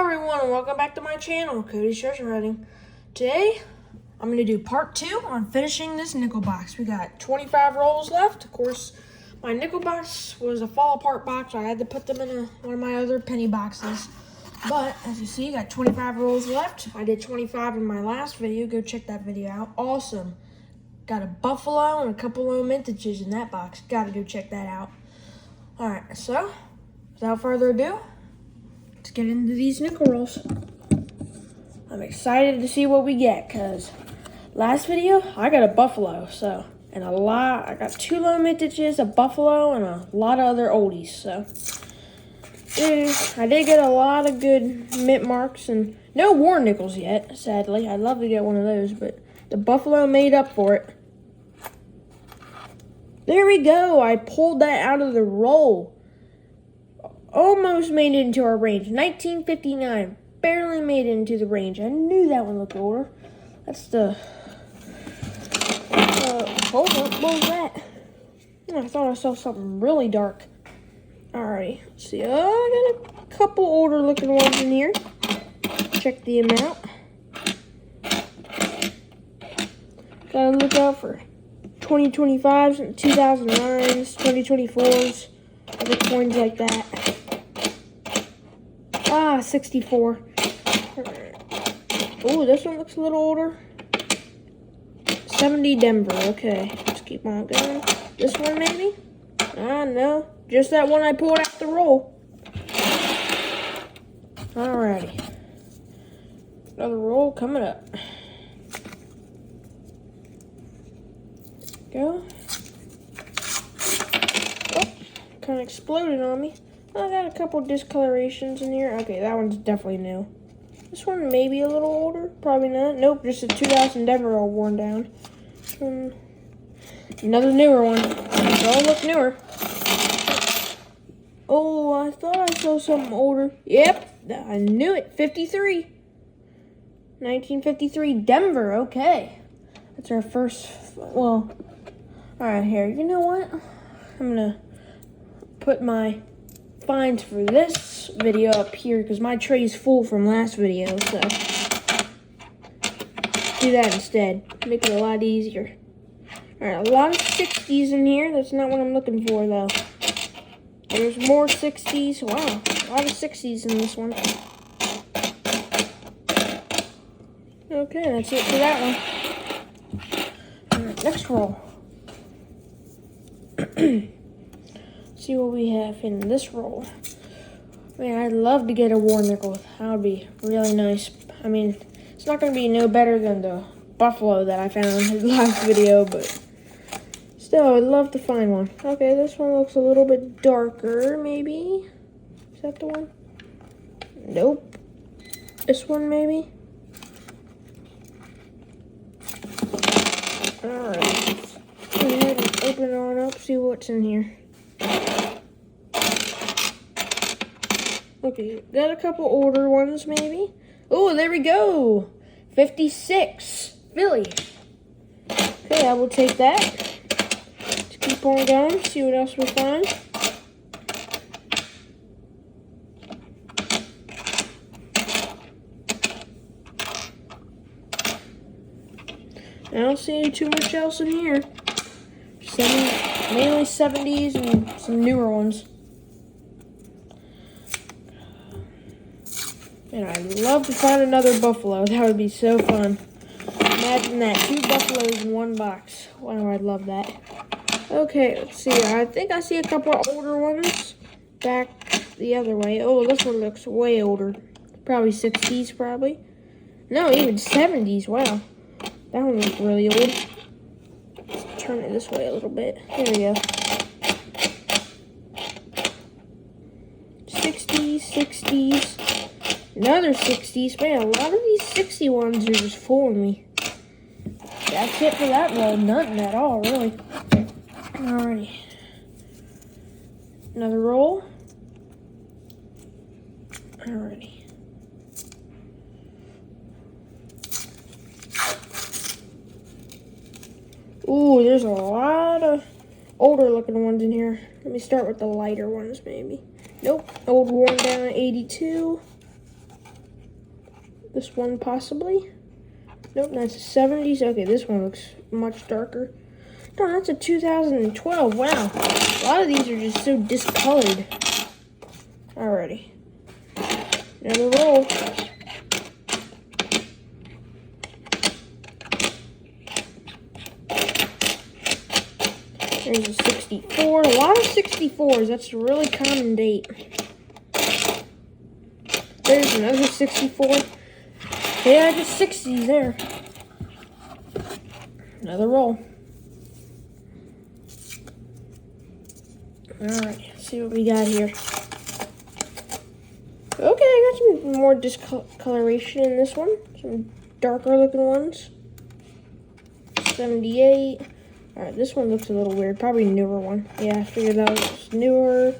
everyone, and welcome back to my channel, Cody's Treasure Hunting. Today, I'm going to do part 2 on finishing this nickel box. We got 25 rolls left. Of course, my nickel box was a fall apart box, so I had to put them in one of my other penny boxes. But, as you see, I got 25 rolls left. I did 25 in my last video. Go check that video out. Awesome. Got a buffalo and a couple of mintages in that box. Gotta go check that out. Alright, so, without further ado, let's get into these nickel rolls. I'm excited to see what we get, because last video, I got a buffalo, and I got 2 low mintages, a buffalo, and a lot of other oldies, so. I did get a lot of good mint marks, and no war nickels yet, sadly. I'd love to get one of those, but the buffalo made up for it. There we go, I pulled that out of the roll. Almost made it into our range. 1959. Barely made it into the range. I knew that one looked older. That's the... hold up. What was that? Oh, I thought I saw something really dark. Alright. Let's see. I got a couple older looking ones in here. Check the amount. Gotta look out for 2025s, 2009s, 2024s. Other coins like that. 64. Oh, this one looks a little older. 70 Denver. Okay, let's keep on going. This one maybe? No. Just that one I pulled out the roll. Alrighty. Another roll coming up. Go. Oh, kind of exploded on me. I got a couple discolorations in here. Okay, that one's definitely new. This one may be a little older. Probably not. Nope, just a 2000 Denver all worn down. Another newer one. They all look newer. Oh, I thought I saw something older. Yep, I knew it. 53. 1953 Denver. Okay. That's our first, well, alright, here. You know what? I'm going to put my finds for this video up here because my tray's full from last video, so do that instead. Make it a lot easier. Alright, a lot of 60s in here. That's not what I'm looking for, though. There's more 60s. Wow, a lot of 60s in this one. Okay, that's it for that one. Alright, next roll. See what we have in this roll. Man, I'd love to get a war nickel. That would be really nice. I mean, it's not going to be no better than the buffalo that I found in the last video, but still, I'd love to find one. Okay, this one looks a little bit darker, maybe. Is that the one? Nope. This one, maybe? Alright. Go ahead and open it on up, see what's in here. Okay, got a couple older ones, maybe. Oh, there we go. 56. Philly. Okay, I will take that. Let's keep on going, see what else we find. I don't see too much else in here. Mainly 70s and some newer ones. And I'd love to find another buffalo. That would be so fun. Imagine that. 2 buffaloes in one box. Wow, I'd love that. Okay, let's see. I think I see a couple of older ones back the other way. Oh, this one looks way older. Probably 60s, probably. No, even 70s. Wow. That one looks really old. Let's turn it this way a little bit. There we go. 60s, 60s. Another 60s. Man, a lot of these 60 ones are just fooling me. That's it for that roll. Nothing at all, really. Alrighty. Another roll. Alrighty. Ooh, there's a lot of older looking ones in here. Let me start with the lighter ones, maybe. Nope. Old worn down 82. This one possibly. Nope, that's a 70s. Okay, this one looks much darker. Darn, that's a 2012. Wow. A lot of these are just so discolored. Alrighty. Another roll. There's a 64. A lot of 64s. That's a really common date. There's another 64. Yeah, just 60s there. Another roll. Alright, let's see what we got here. Okay, I got some more discoloration in this one. Some darker looking ones. 78. Alright, this one looks a little weird. Probably a newer one. Yeah, I figured that was newer.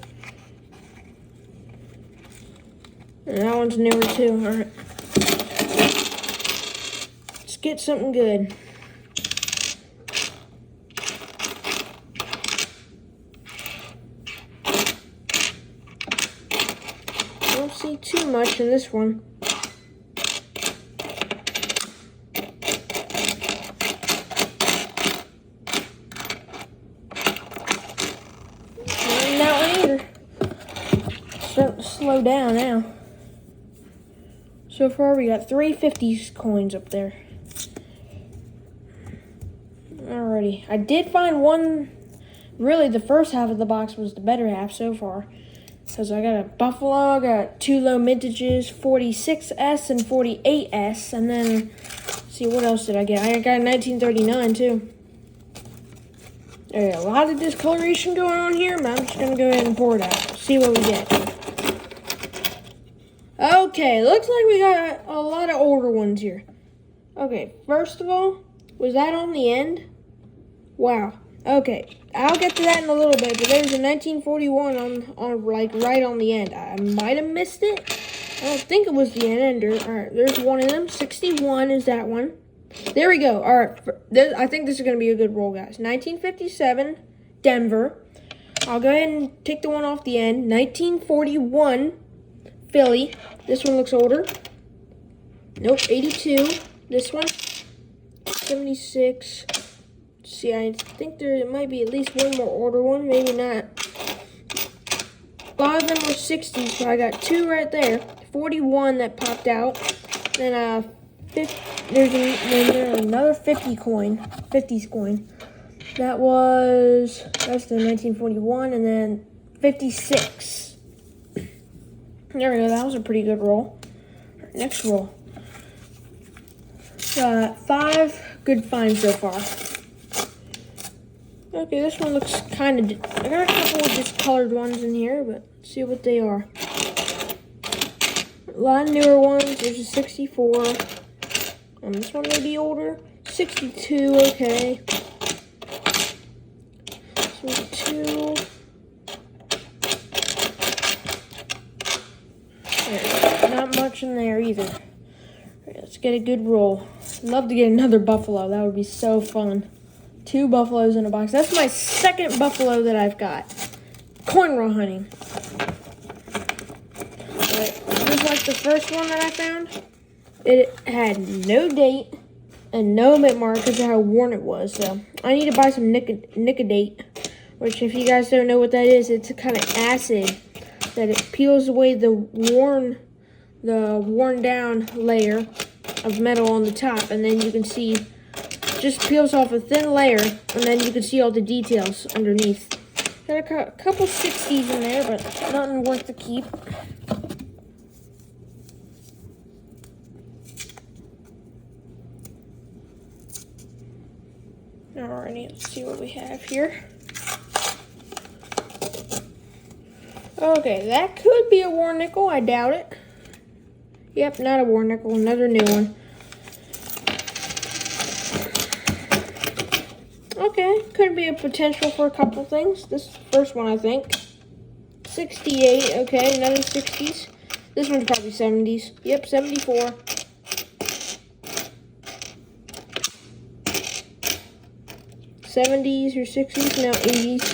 And that one's newer too. Alright. Let's get something good. I don't see too much in this one. Starting to slow down now. So far we got 3 50s coins up there. Alrighty. I did find one, really the first half of the box was the better half so far. Because I got a Buffalo, I got 2 low mintages, 46S and 48S. And then, let's see, what else did I get? I got 1939 too. There's a lot of discoloration going on here, but I'm just going to go ahead and pour it out. See what we get. Okay, looks like we got a lot of older ones here. Okay, first of all, was that on the end? Wow. Okay, I'll get to that in a little bit, but there's a 1941 on like right on the end. I might have missed it. I don't think it was the ender. All right, there's one of them. 61 is that one. There we go. All right, I think this is going to be a good roll, guys. 1957, Denver. I'll go ahead and take the one off the end. 1941, Philly. This one looks older. Nope, 82. This one, 76. See, I think there might be at least one more older one. Maybe not. A lot of them were 60s, so I got 2 right there. 41 that popped out. Then there's another 50 coin, 50s coin. That's the 1941, and then 56. There we go, that was a pretty good roll. Right, next roll. 5 good finds so far. Okay, this one looks kind of, I got a couple of discolored ones in here, but let's see what they are. A lot of newer ones, there's a 64. This one may be older. 62, okay. 2. Not much in there either. Right, let's get a good roll. I'd love to get another buffalo. That would be so fun. 2 buffaloes in a box. That's my second buffalo that I've got. Coin roll hunting. Right, just like the first one that I found. It had no date and no mint mark because of how worn it was. So I need to buy some Nicodate, which if you guys don't know what that is, it's a kind of acid that it peels away the worn down layer of metal on the top, and then you can see, just peels off a thin layer, and then you can see all the details underneath. Got a couple 60s in there, but nothing worth to keep. Alrighty, let's see what we have here. Okay, that could be a war nickel. I doubt it. Yep, not a war nickel. Another new one. Okay, could be a potential for a couple things. This first one, I think. 68. Okay, another 60s. This one's probably 70s. Yep, 74. 70s or 60s, now 80s.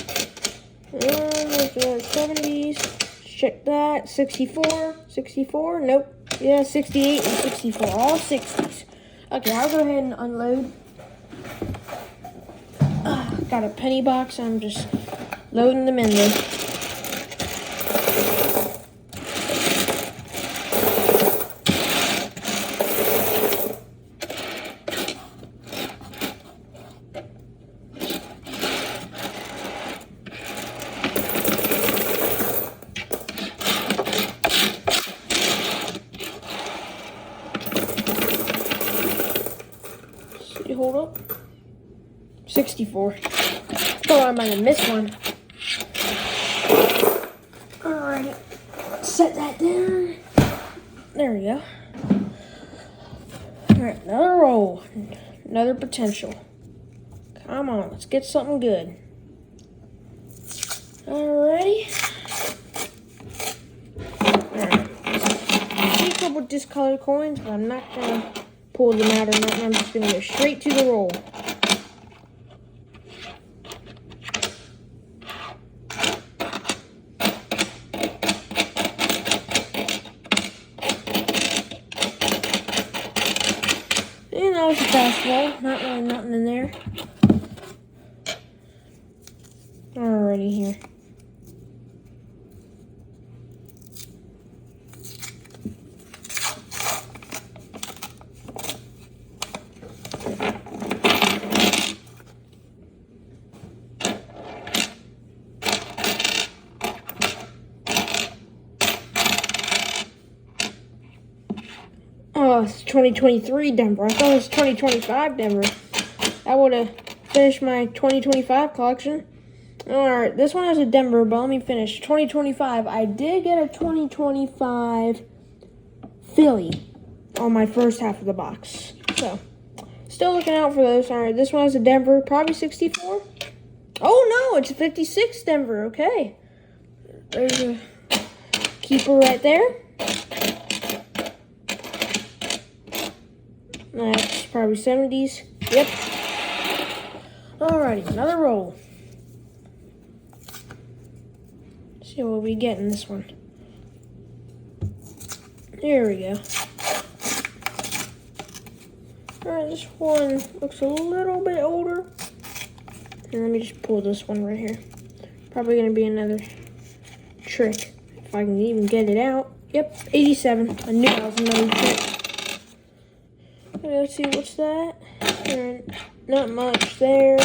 There's another 70s. Check that. 64. 64. Nope. Yeah, 68 and 64, all 60s. Okay, I'll go ahead and unload. Got a penny box. I'm just loading them in there. See, hold up. 64. Oh, I might have missed one. Alright, set that down. There we go. Alright, another roll. Another potential. Come on, let's get something good. Alrighty. Alright. See a couple discolored coins, but I'm not gonna pull them out or nothing. I'm just gonna go straight to the roll. And that was a fast roll. Not really nothing in there. Alrighty here. Oh, it's 2023 Denver. I thought it was 2025 Denver. That would have finished my 2025 collection. Alright, this one has a Denver, but let me finish. 2025. I did get a 2025 Philly on my first half of the box. So, still looking out for those. Alright, this one has a Denver, probably 64. Oh no, it's a 56 Denver. Okay. There's a keeper right there. That's probably 70s. Yep. Alrighty, another roll. See what we get in this one. Here we go. Alright, this one looks a little bit older. And let me just pull this one right here. Probably going to be another trick. If I can even get it out. Yep, 87. I knew that was another trick. Okay, let's see, what's that? Not much there.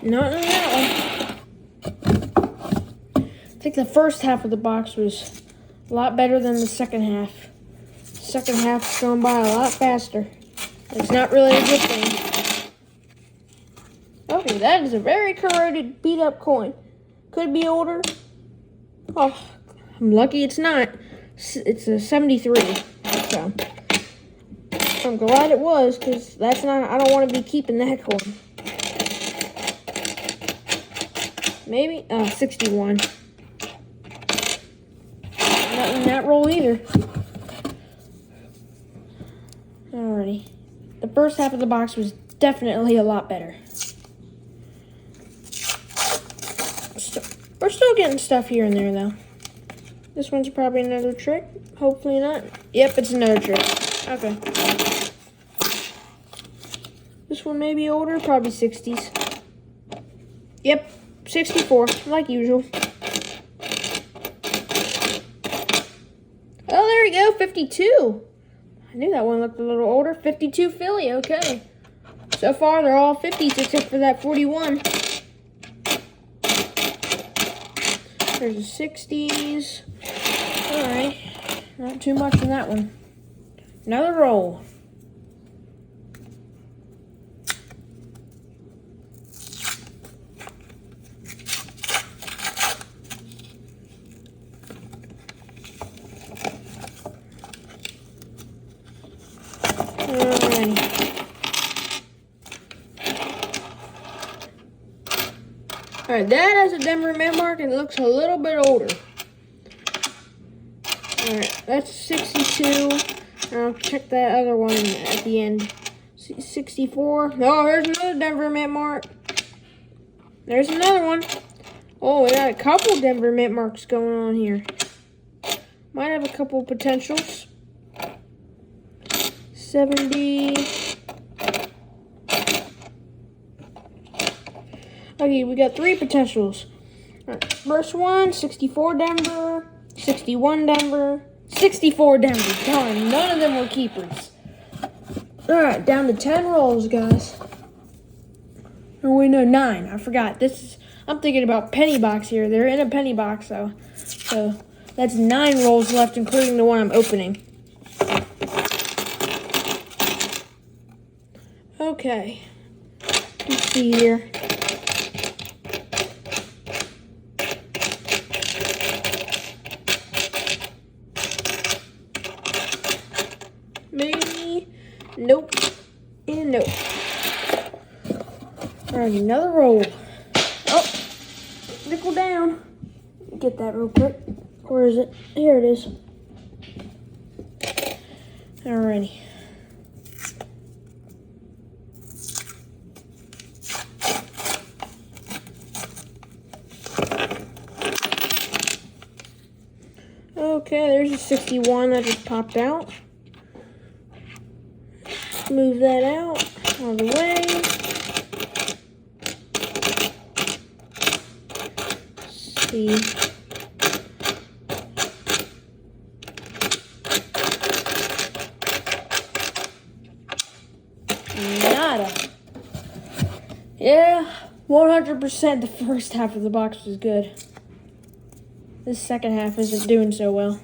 Not in that one. I think the first half of the box was a lot better than the second half. Second half's going by a lot faster. It's not really a good thing. Okay, that is a very corroded, beat up coin. Could be older. Oh, I'm lucky it's not. It's a 73. So I'm glad it was, because that's not, I don't want to be keeping that coin. Maybe 61. Not in that roll either. Alrighty. The first half of the box was definitely a lot better. We're still getting stuff here and there, though. This one's probably another trick. Hopefully not. Yep, it's another trick. Okay. This one may be older, probably 60s. Yep, 64, like usual. Oh, there we go, 52. I knew that one looked a little older. 52 Philly, okay. So far, they're all 50s except for that 41. There's a 60s. Alright. Not too much in that one. Another roll. Alright, that has a Denver Mint mark and it looks a little bit older. Alright. that's 62. I'll check that other one at the end. 64. Oh, here's another Denver Mint mark. There's another one. Oh, we got a couple Denver Mint marks going on here. Might have a couple potentials. 70. Okay, we got 3 potentials. All right, first one, 64 Denver, 61 Denver, 64 Denver. Darn, none of them were keepers. All right, down to 10 rolls, guys. Oh, wait, no, 9. I forgot. I'm thinking about penny box here. They're in a penny box, though. So that's 9 rolls left, including the one I'm opening. Okay. Let's see here. Maybe. Nope. And nope. Alright, another roll. Oh, nickel down. Get that real quick. Where is it? Here it is. Alrighty. Okay, there's a 61 that just popped out. Move that out of the way. Let's see. Nada. Yeah, 100% the first half of the box was good. This second half isn't doing so well.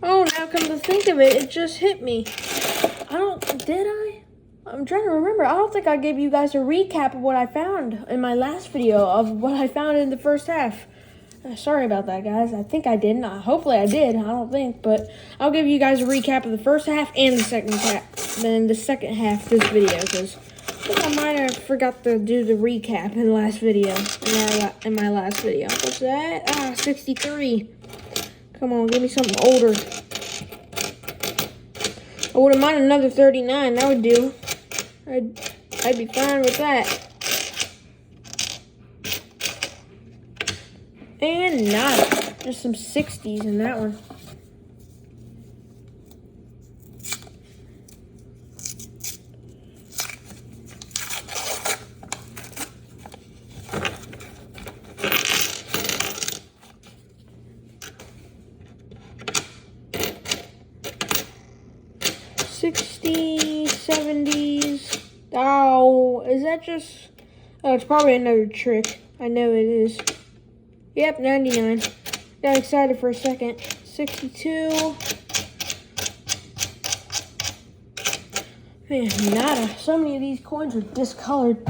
Oh, now come to think of it, it just hit me. Did I? I'm trying to remember. I don't think I gave you guys a recap of what I found in my last video of what I found in the first half. Sorry about that, guys. I think I didn't. Hopefully I did. I don't think, but I'll give you guys a recap of the first half and the second half. Then the second half of this video, because I think I might have forgot to do the recap in the last video. In my last video. What's that? 63. Come on, give me something older. I wouldn't mind another 39. That would do. I'd be fine with that. And nada. Just some 60s in that one. '60s, '70s. Oh, is that just... Oh, it's probably another trick. I know it is. Yep, 99. Got excited for a second. 62. Man, nada. So many of these coins are discolored.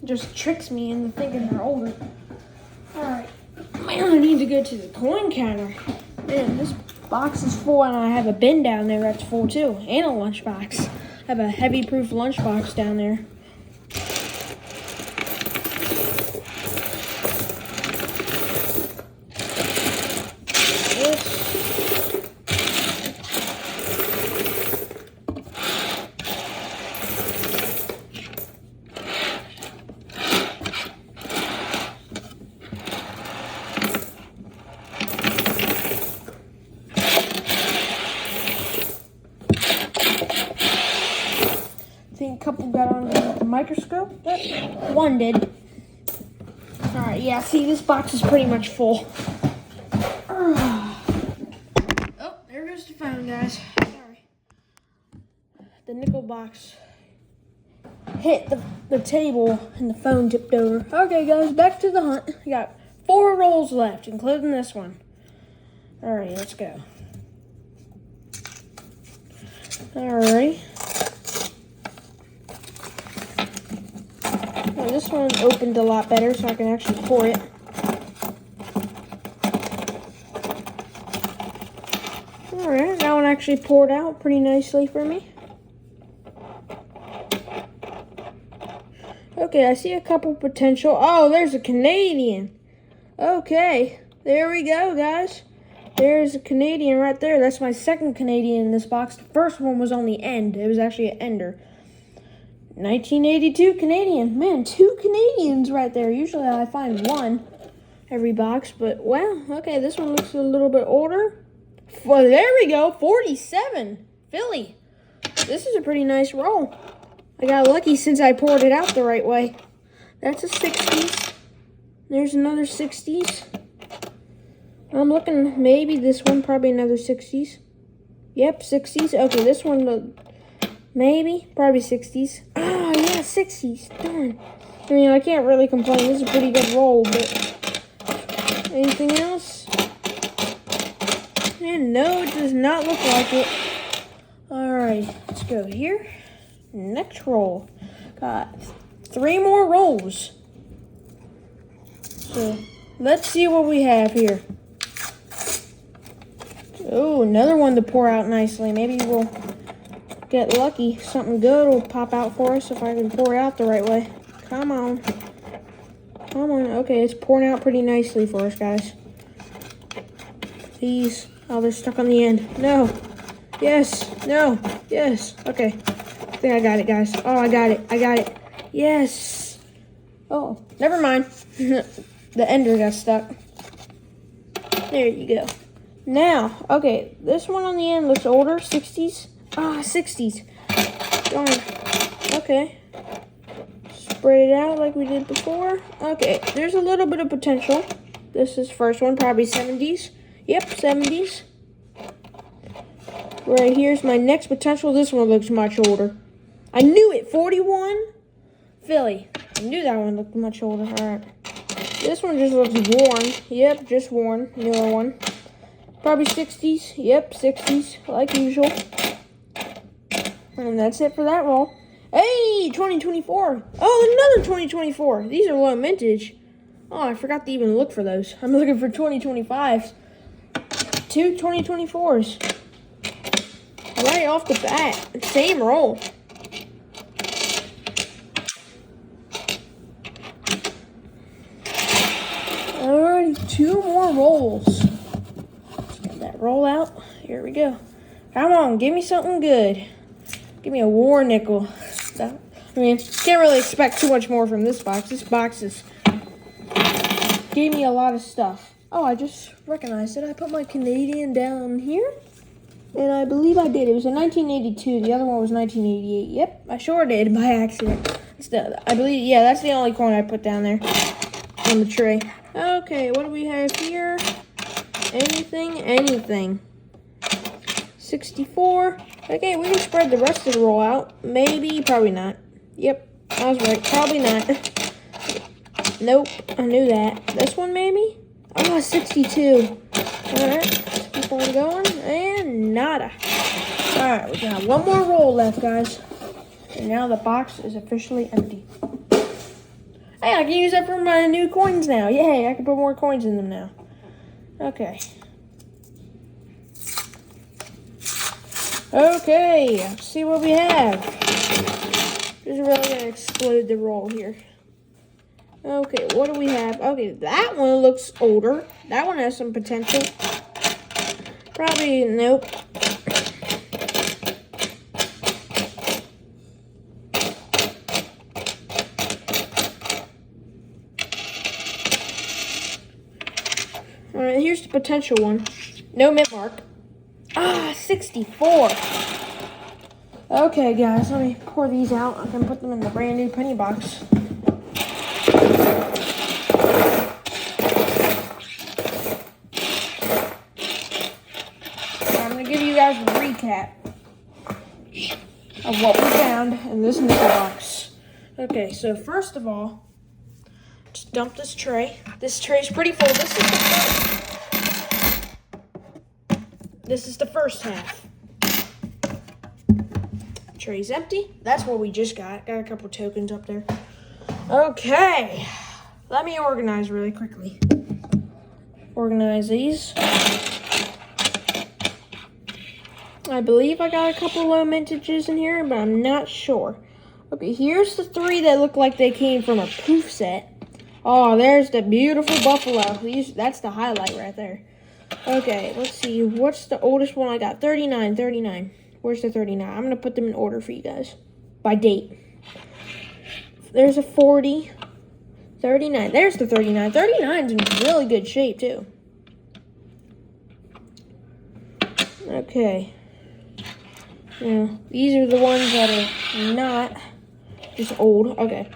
Just tricks me into thinking they're older. Alright. Man, I need to go to the coin counter. Man, this box is full and I have a bin down there that's full too. And a lunchbox. I have a heavy proof lunchbox down there. I think a couple got on the microscope. Yep, one did. Alright, yeah, see, this box is pretty much full. Oh, there goes the phone, guys. Sorry. The nickel box hit the table and the phone tipped over. Okay, guys, back to the hunt. We got 4 rolls left, including this one. Alright, let's go. Alright. Well, this one opened a lot better, so I can actually pour it. All right, that one actually poured out pretty nicely for me. Okay, I see a couple potential. Oh, there's a Canadian. Okay, there we go, guys. There's a Canadian right there. That's my second Canadian in this box. The first one was on the end. It was actually an ender. 1982 Canadian. Man, 2 Canadians right there. Usually I find 1 every box, but wow. Okay, this one looks a little bit older. Well, there we go. 47 Philly. This is a pretty nice roll. I got lucky since I poured it out the right way. That's a 60s. There's another 60s. I'm looking, maybe this one, probably another 60s. Yep, 60s. Okay, this one, maybe, probably 60s. Oh, yeah, 60s. Darn. I mean, I can't really complain. This is a pretty good roll, but anything else? And no, it does not look like it. All right, let's go here. Next roll. Got 3 more rolls. So let's see what we have here. Oh, another one to pour out nicely. Maybe we'll get lucky. Something good will pop out for us if I can pour it out the right way. Come on. Come on. Okay, it's pouring out pretty nicely for us, guys. Please. Oh, they're stuck on the end. No. Yes. No. Yes. Okay. I think I got it, guys. Oh, I got it. I got it. Yes. Oh, never mind. The ender got stuck. There you go. Now, okay, this one on the end looks older. 60s. Ah, 60s. Darn. Okay. Spread it out like we did before. Okay, there's a little bit of potential. This is first one, probably 70s. Yep, 70s. Right here's my next potential. This one looks much older. I knew it. 41 Philly. I knew that one looked much older. All right. This one just looks worn. Yep, just worn. Newer one. Probably 60s. Yep, 60s, like usual. And that's it for that roll. Hey, 2024. Oh, another 2024. These are low mintage. Oh, I forgot to even look for those. I'm looking for 2025s. 2 2024s. Right off the bat. Same roll. Alrighty, 2 more rolls. Roll out. Here we go. Come on, give me something good. Give me a war nickel. I mean, can't really expect too much more from this box. This box gave me a lot of stuff. Oh, I just recognized it. I put my Canadian down here. And I believe I did. It was a 1982. The other one was 1988. Yep, I sure did by accident. I believe, yeah, that's the only coin I put down there on the tray. Okay, what do we have here? Anything. 64. Okay, we can spread the rest of the roll out. Maybe, probably not. Yep, I was right. Probably not. Nope, I knew that. This one, maybe? Oh, 62. Alright, let's keep on going. And nada. Alright, we got 1 more roll left, guys. And now the box is officially empty. Hey, I can use that for my new coins now. Yay, I can put more coins in them now. Okay. Okay, let's see what we have. Just really gonna explode the roll here. Okay, what do we have? Okay, that one looks older. That one has some potential. Probably, nope. Alright, here's the potential one. No mint mark. Ah, 64. Okay, guys, let me pour these out. I can put them in the brand new penny box. I'm going to give you guys a recap of what we found in this nickel box. Okay, so first of all, just dump this tray. This tray's pretty full. This is the first half. Tray's empty. That's what we just got. Got a couple tokens up there. Okay. Let me organize really quickly. Organize these. I believe I got a couple low mintages in here, but I'm not sure. Okay, here's the 3 that look like they came from a proof set. Oh, there's the beautiful buffalo. That's the highlight right there. Okay, let's see. What's the oldest one I got? 39, 39. Where's the 39? I'm going to put them in order for you guys by date. There's a 40. 39. There's the 39. 39's in really good shape, too. Okay. Now, these are the ones that are not just old. Okay.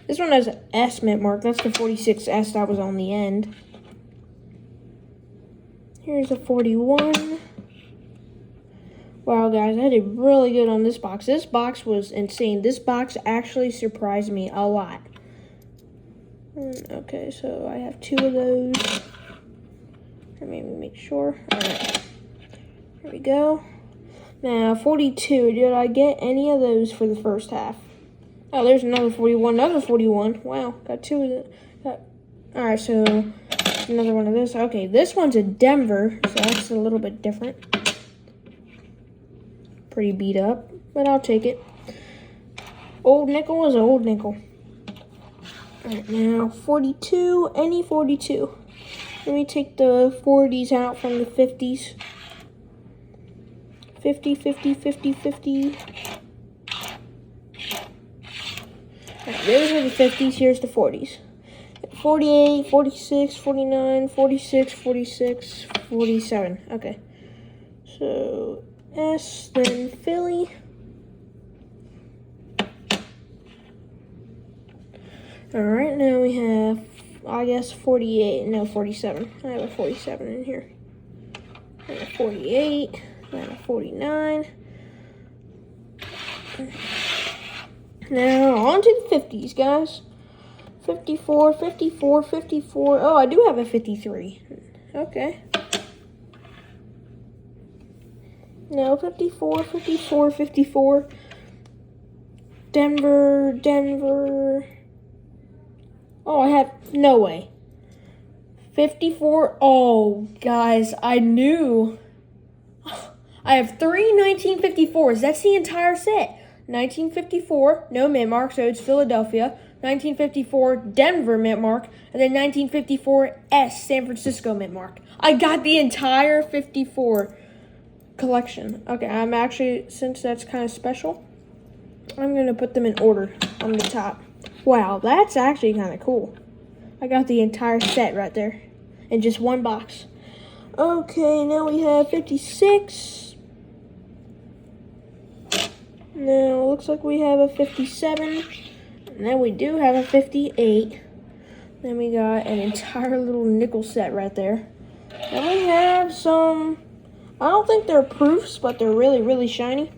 This one has an S mint mark. That's the 46S that was on the end. Here's a 41. Wow, guys, I did really good on this box. This box was insane. This box actually surprised me a lot. Okay, so I have 2 of those. Let me make sure. All right. There we go. Now, 42. Did I get any of those for the first half? Oh, there's another 41. Another 41. Wow, got 2 of them. All right, so another one of this. Okay, this one's a Denver, so that's a little bit different. Pretty beat up, but I'll take it. Old nickel is an old nickel. All right, now 42. Any 42. Let me take the 40s out from the 50s. 50, 50, 50, 50. Alright, those are the 50s. Here's the 40s. 48, 46, 49, 46, 46, 47. Okay. So, S, then Philly. Alright, now we have, I guess, 48. No, 47. I have a 47 in here. And a 48. And a 49. Now, on to the 50s, guys. 54, 54, 54. Oh, I do have a 53. Okay. No, 54, 54, 54. Denver, Denver. Oh, I have, no way. 54. Oh, guys, I knew. I have 3 1954s. That's the entire set. 1954, no mint mark, so it's Philadelphia. 1954, Denver mint mark. And then 1954 S, San Francisco mint mark. I got the entire 54 collection. Okay, I'm actually, since that's kind of special, I'm going to put them in order on the top. Wow, that's actually kind of cool. I got the entire set right there in just one box. Okay, now we have 56. Now, looks like we have a 57. And then we do have a 58. Then we got an entire little nickel set right there. Then we have some, I don't think they're proofs, but they're really, really shiny.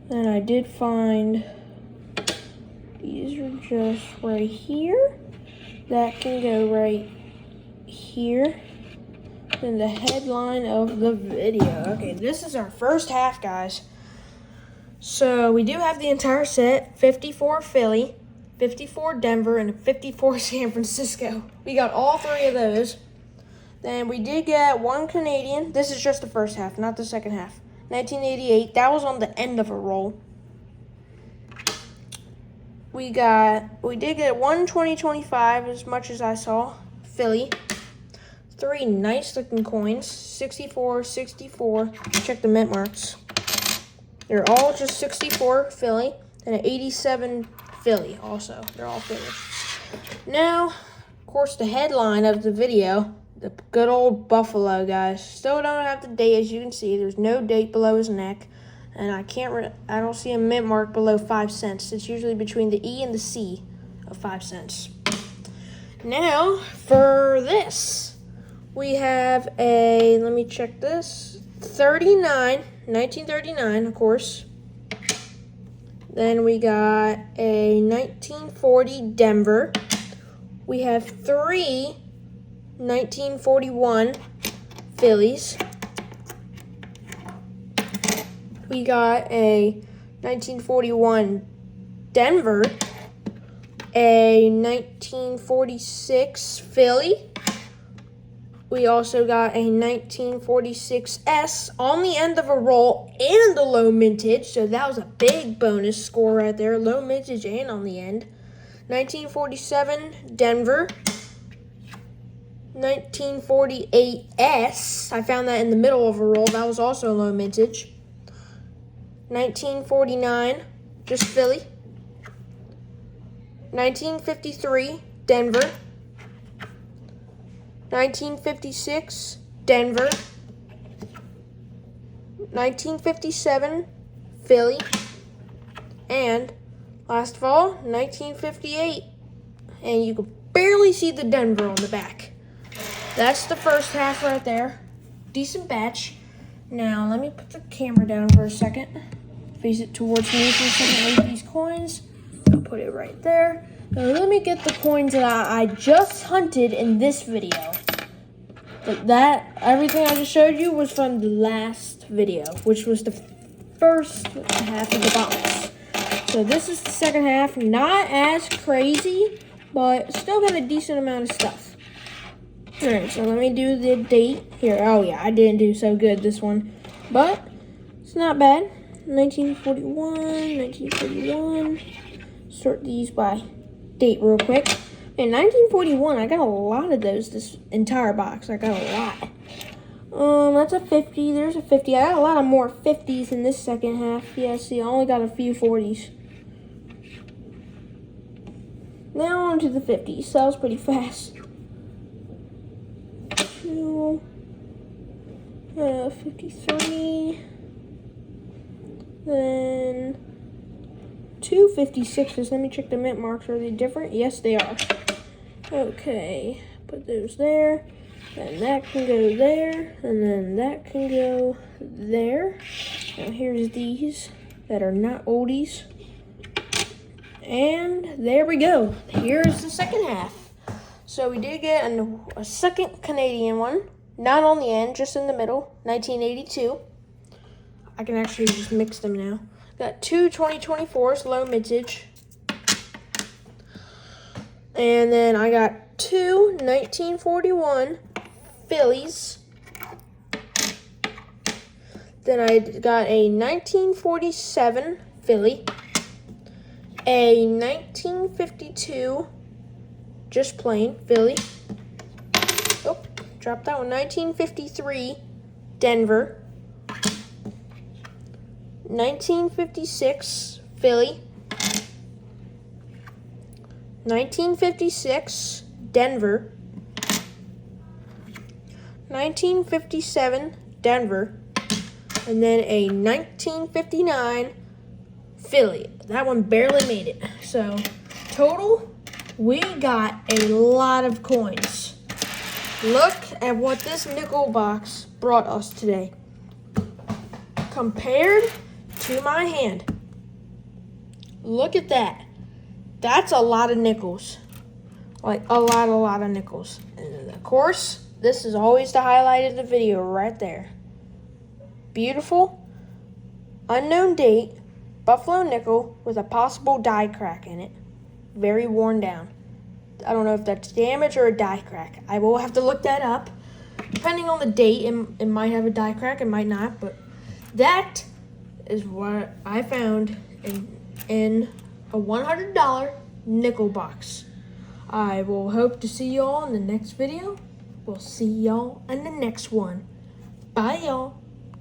And I did find, these are just right here. That can go right here. Then the headline of the video. Okay, this is our first half, guys. So we do have the entire set. 54 Philly, 54 Denver, and 54 San Francisco. We got all 3 of those. Then we did get 1 Canadian. This is just the first half, not the second half. 1988. That was on the end of a roll. We did get 1 2025, as much as I saw. Philly. 3 nice looking coins. 64, 64. Check the mint marks. They're all just 64 Philly. And an 87 Philly also. They're all Philly. Now, of course, the headline of the video. The good old Buffalo, guys. Still don't have the date, as you can see. There's no date below his neck. And I don't see a mint mark below 5 cents. It's usually between the E and the C of 5 cents. Now, for this, we have a, let me check this, 1939, of course. Then we got a 1940 Denver. We have 3 1941 Phillies. We got a 1941 Denver, a 1946 Philly, We also got a 1946S on the end of a roll and a low mintage. So that was a big bonus score right there. Low mintage and on the end. 1947 Denver. 1948S. I found that in the middle of a roll. That was also low mintage. 1949, just Philly. 1953 Denver. 1956 Denver. 1957 Philly. And last of all, 1958. And you can barely see the Denver on the back. That's the first half right there. Decent batch. Now, let me put the camera down for a second. Face it towards me for a second with these coins. I'll put it right there. Now, let me get the coins that I just hunted in this video. Everything I just showed you was from the last video, which was the first half of the box. So this is the second half. Not as crazy, but still got a decent amount of stuff. Alright, so let me do the date here. Oh yeah, I didn't do so good this one, but it's not bad. 1941. Sort these by date real quick. In 1941, I got a lot of those this entire box. I got a lot. That's a 50. There's a 50. I got a lot of more 50s in this second half. Yeah, see, I only got a few 40s. Now on to the 50s. That was pretty fast. 53. Then 2 56s. Let me check the mint marks. Are they different? Yes, they are. Okay, put those there. Then that can go there. And then that can go there. Now here's these that are not oldies. And there we go. Here's the second half. So we did get a second Canadian one. Not on the end, just in the middle. 1982. I can actually just mix them now. Got two 2024s, low mintage. And then I got two 1941 Phillies. Then I got a 1947 Philly. A 1952 just plain Philly. Oh, dropped that one. 1953 Denver. 1956 Philly. 1956 Denver. 1957 Denver. And then a 1959 Philly. That one barely made it. So total, we got a lot of coins. Look at what this nickel box brought us today. Compared to my hand. Look at that. That's a lot of nickels. Like a lot of nickels. And of course, this is always the highlight of the video right there. Beautiful, unknown date, buffalo nickel with a possible die crack in it. Very worn down. I don't know if that's damage or a die crack. I will have to look that up. Depending on the date, it might have a die crack, it might not. But that is what I found in a $100 nickel box. I will hope to see y'all in the next video. We'll see y'all in the next one. Bye, y'all.